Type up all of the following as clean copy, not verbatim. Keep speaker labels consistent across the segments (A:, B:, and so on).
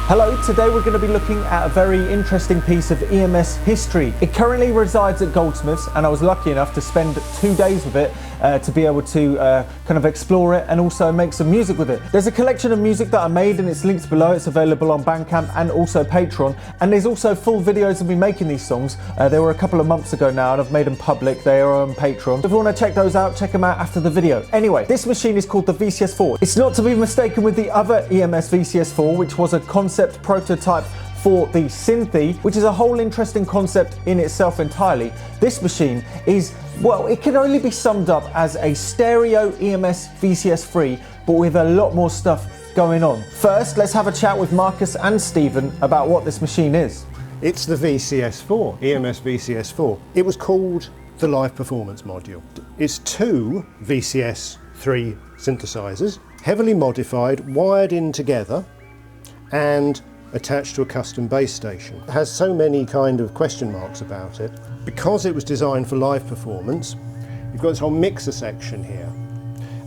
A: Hello, today we're going to be looking at a very interesting piece of EMS history. It currently resides at Goldsmiths, and I was lucky enough to spend 2 days with it to be able to kind of explore it and also make some music with it. There's a collection of music that I made and it's linked below. It's available on BANDCAMP and also Patreon, and there's also full videos of me making these songs. They were a couple of months ago now and I've made them public. They are on Patreon. If you want to check those out, check them out after the video. Anyway, this machine is called the VCS4. It's not to be mistaken with the other EMS VCS4, which was a concept prototype for the Synthy, which is a whole interesting concept in itself entirely. This machine is, well, it can only be summed up as a stereo EMS VCS3, but with a lot more stuff going on. First, let's have a chat with Marcus and Stephen about what this machine is.
B: It's the VCS4, EMS VCS4. It was called the Live Performance Module. It's two VCS3 synthesizers, heavily modified, wired in together, and attached to a custom base station. It has so many kind of question marks about it. Because it was designed for live performance, you've got this whole mixer section here.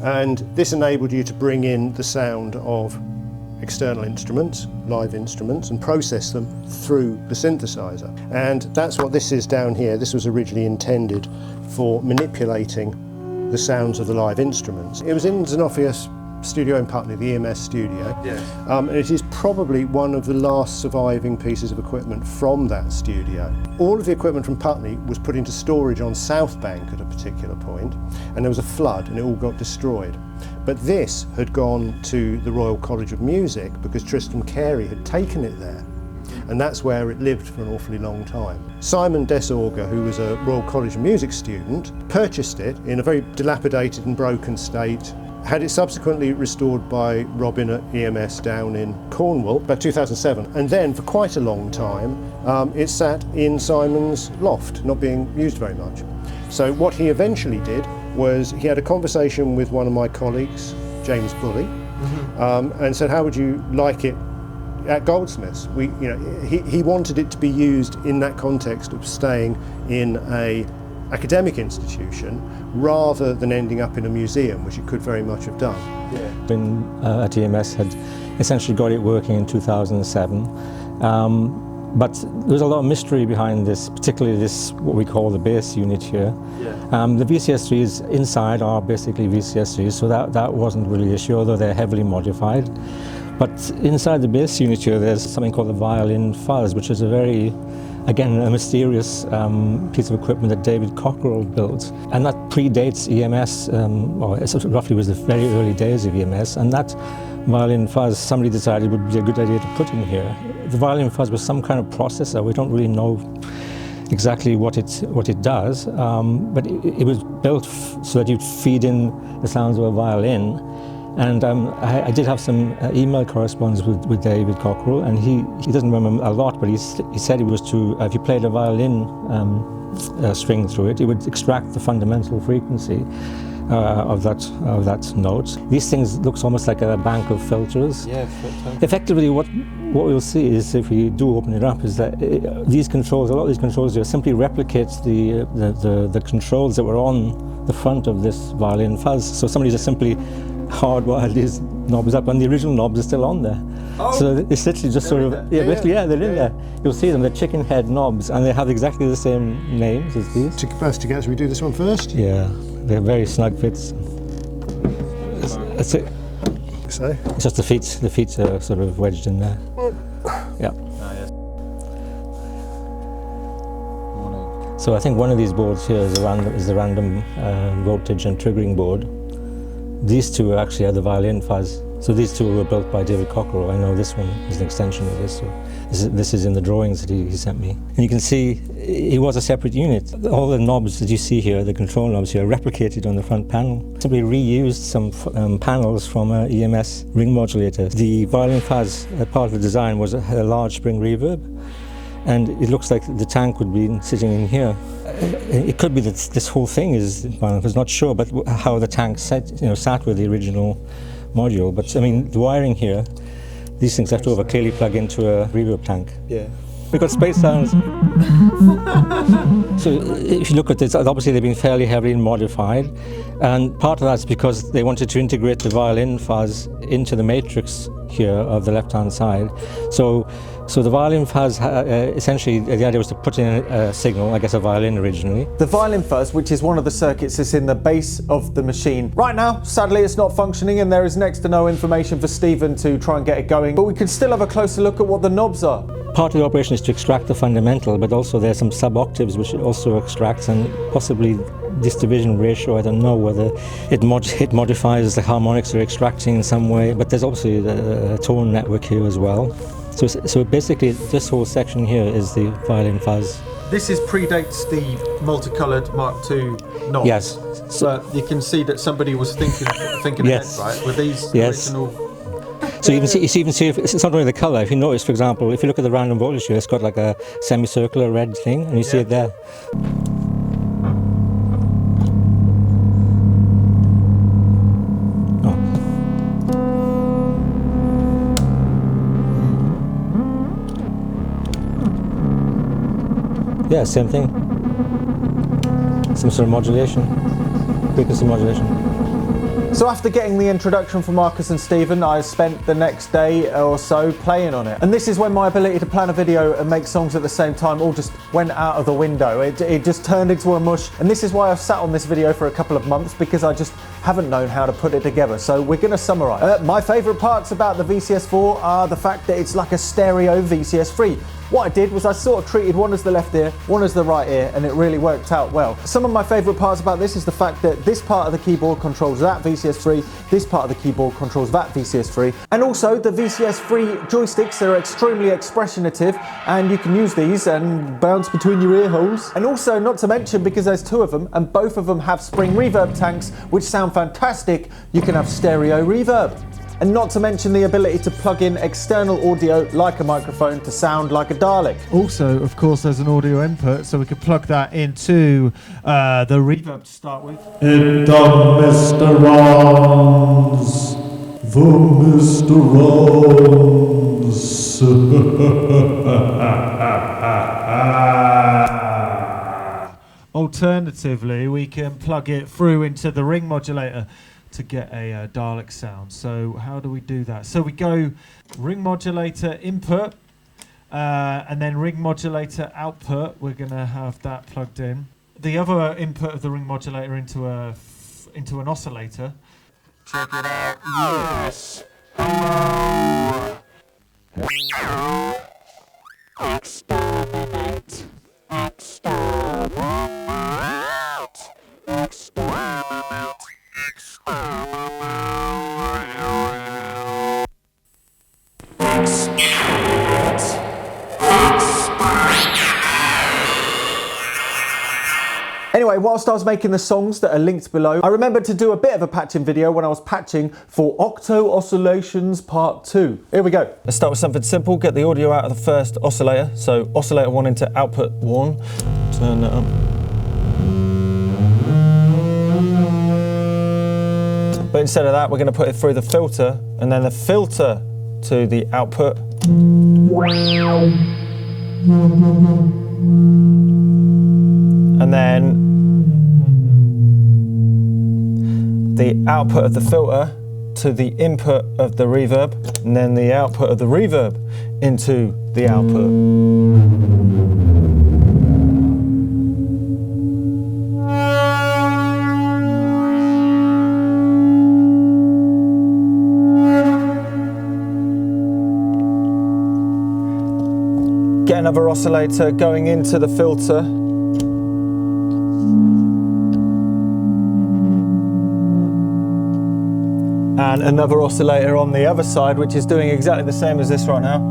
B: And this enabled you to bring in the sound of external instruments, live instruments, and process them through the synthesizer. And that's what this is down here. This was originally intended for manipulating the sounds of the live instruments. It was in Xenophia's studio in Putney, the EMS studio.
A: Yeah.
B: And it is probably one of the last surviving pieces of equipment from that studio. All of the equipment from Putney was put into storage on South Bank at a particular point, and there was a flood and it all got destroyed. But this had gone to the Royal College of Music because Tristram Carey had taken it there, and that's where it lived for an awfully long time. Simon Desorger, who was a Royal College of Music student, purchased it in a very dilapidated and broken state, had it subsequently restored by Robin at EMS down in Cornwall about 2007, and then for quite a long time it sat in Simon's loft, not being used very much. So what he eventually did was he had a conversation with one of my colleagues, James Bully, and said, how would you like it at Goldsmiths? He wanted it to be used in that context of staying in a academic institution rather than ending up in a museum, which it could very much have done.
C: Yeah. Been at EMS had essentially got it working in 2007, but there's a lot of mystery behind this, particularly this, what we call the base unit here. Yeah. The VCS3s inside are basically VCS3s, so that wasn't really an issue, although they're heavily modified. But inside the base unit here, there's something called the violin fuzz, which is a very, again, a mysterious piece of equipment that David Cockerell built. And that predates EMS, or it roughly was the very early days of EMS, and that violin fuzz somebody decided would be a good idea to put in here. The violin fuzz was some kind of processor. We don't really know exactly what it does, but it was built so that you'd feed in the sounds of a violin. And I did have some email correspondence with David Cockerell, and he doesn't remember a lot, but he said it was to, if you played a violin string through it, it would extract the fundamental frequency of that note. These things looks almost like a bank of filters. Yeah, effectively what we'll see is, if we do open it up, is that these controls, a lot of these controls here simply replicates the controls that were on the front of this violin fuzz. So somebody just simply hardwired these knobs up, and the original knobs are still on there. Oh, so it's literally just sort of, they're in there. You'll see them, they're chicken head knobs, and they have exactly the same names as these.
B: To burst together, should we do this one first?
C: Yeah, they're very snug fits. That's it.
B: So?
C: It's just the feet are sort of wedged in there. Yeah. So I think one of these boards here is the random voltage and triggering board. These two actually are the violin fuzz. So these two were built by David Cockerell. I know this one is an extension of this. So this is in the drawings that he sent me. And you can see it was a separate unit. All the knobs that you see here, the control knobs here, are replicated on the front panel. Simply reused some panels from an EMS ring modulator. The violin fuzz, part of the design, was a large spring reverb. And it looks like the tank would be sitting in here. It could be that this whole thing is, well, I was not sure, but how the tank sat with the original module. But I mean, the wiring here, these things left over clearly plug into a reverb tank. Yeah. We've got space sounds. So if you look at this, obviously they've been fairly heavily modified, and part of that's because they wanted to integrate the violin fuzz into the matrix here of the left-hand side. So the violin fuzz, essentially the idea was to put in a signal, I guess a violin originally.
A: The violin fuzz, which is one of the circuits that's in the base of the machine. Right now, sadly, it's not functioning and there is next to no information for Stephen to try and get it going, but we can still have a closer look at what the knobs are.
C: Part of the operation is to extract the fundamental, but also there's some sub-octaves which it also extracts, and possibly this division ratio, I don't know whether it modifies the harmonics they're extracting in some way, but there's obviously a tone network here as well. So basically this whole section here is the violin fuzz.
A: This predates the multicoloured Mark II knobs.
C: Yes.
A: So you can see that somebody was thinking
C: yes.
A: ahead, right? With these
C: yes.
A: original...
C: So you even see if it's not only the colour. If you notice, for example, if you look at the random voltage here, it's got like a semicircular red thing, and you see it there. Yeah, same thing. Some sort of modulation, frequency modulation.
A: So after getting the introduction from Marcus and Stephen, I spent the next day or so playing on it. And this is when my ability to plan a video and make songs at the same time all just went out of the window. It just turned into a mush. And this is why I've sat on this video for a couple of months, because I just haven't known how to put it together. So we're going to summarise. My favourite parts about the VCS4 are the fact that it's like a stereo VCS3. What I did was I sort of treated one as the left ear, one as the right ear, and it really worked out well. Some of my favourite parts about this is the fact that this part of the keyboard controls that VCS3, this part of the keyboard controls that VCS3, and also the VCS3 joysticks are extremely expressionative, and you can use these and bounce between your ear holes. And also, not to mention, because there's two of them, and both of them have spring reverb tanks, which sound fantastic, you can have stereo reverb. And not to mention the ability to plug in external audio like a microphone to sound like a Dalek. Also, of course, there's an audio input, so we can plug that into the reverb to start with.
D: It done, Mr. Rons, the Mr. Rons.
A: Alternatively, we can plug it through into the ring modulator to get a Dalek sound. So how do we do that? So we go ring modulator input and then ring modulator output. We're going to have that plugged in. The other input of the ring modulator into an oscillator. Check it out. Yes. Hello. Experiment. Experiment. Experiment. Anyway, whilst I was making the songs that are linked below, I remembered to do a bit of a patching video when I was patching for Octo Oscillations Part 2. Here we go. Let's start with something simple. Get the audio out of the first oscillator. So oscillator 1 into output 1. Turn that up. But instead of that, we're going to put it through the filter, and then the filter to the output. And then the output of the filter to the input of the reverb, and then the output of the reverb into the output. Get another oscillator going into the filter. And another oscillator on the other side, which is doing exactly the same as this right now.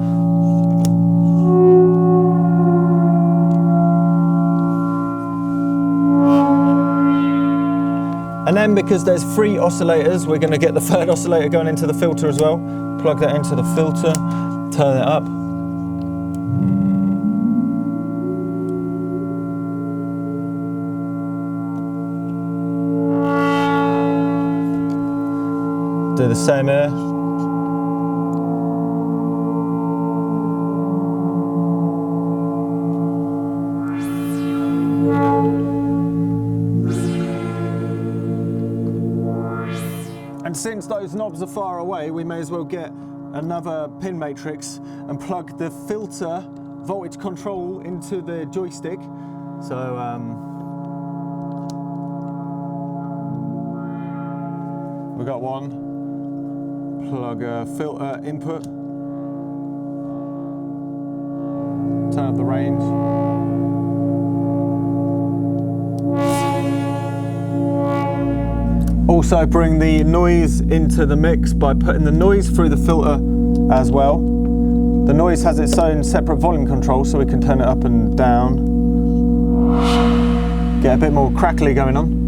A: And then, because there's 3 oscillators, we're going to get the third oscillator going into the filter as well. Plug that into the filter, turn it up. Do the same here. And since those knobs are far away, we may as well get another pin matrix and plug the filter voltage control into the joystick. So we've got one, plug a filter input, turn up the range. Also bring the noise into the mix by putting the noise through the filter as well. The noise has its own separate volume control, so we can turn it up and down. Get a bit more crackly going on.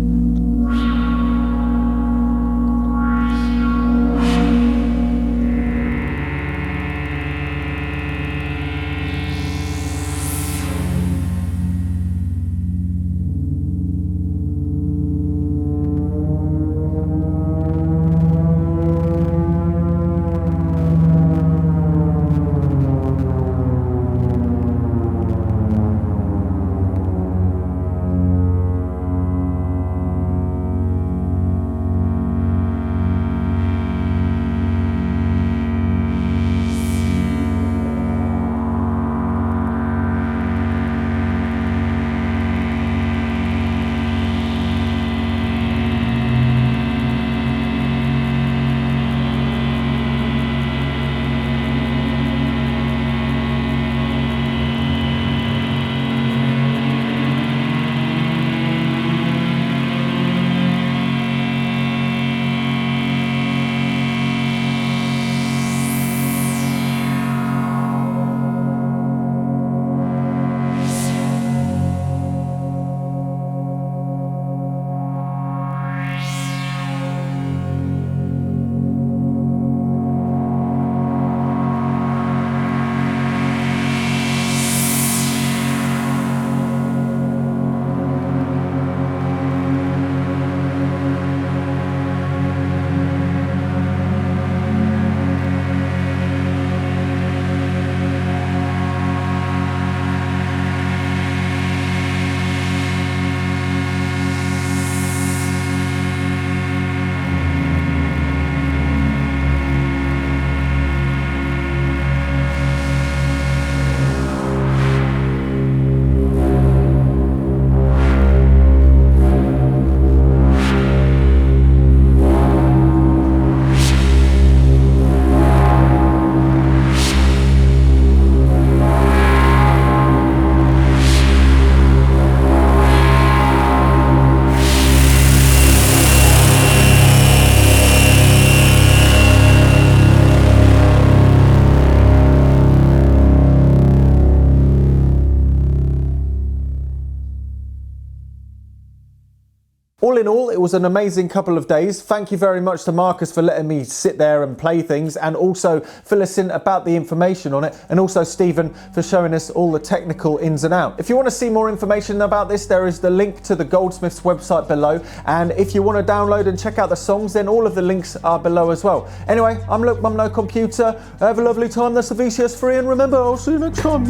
A: All in all, it was an amazing couple of days. Thank you very much to Marcus for letting me sit there and play things, and also fill us in about the information on it, and also Stephen for showing us all the technical ins and outs. If you want to see more information about this, there is the link to the Goldsmiths website below, and if you want to download and check out the songs, then all of the links are below as well. Anyway, I'm Luke Mum No Computer. Have a lovely time. That's the VCS3, and remember, I'll see you next time.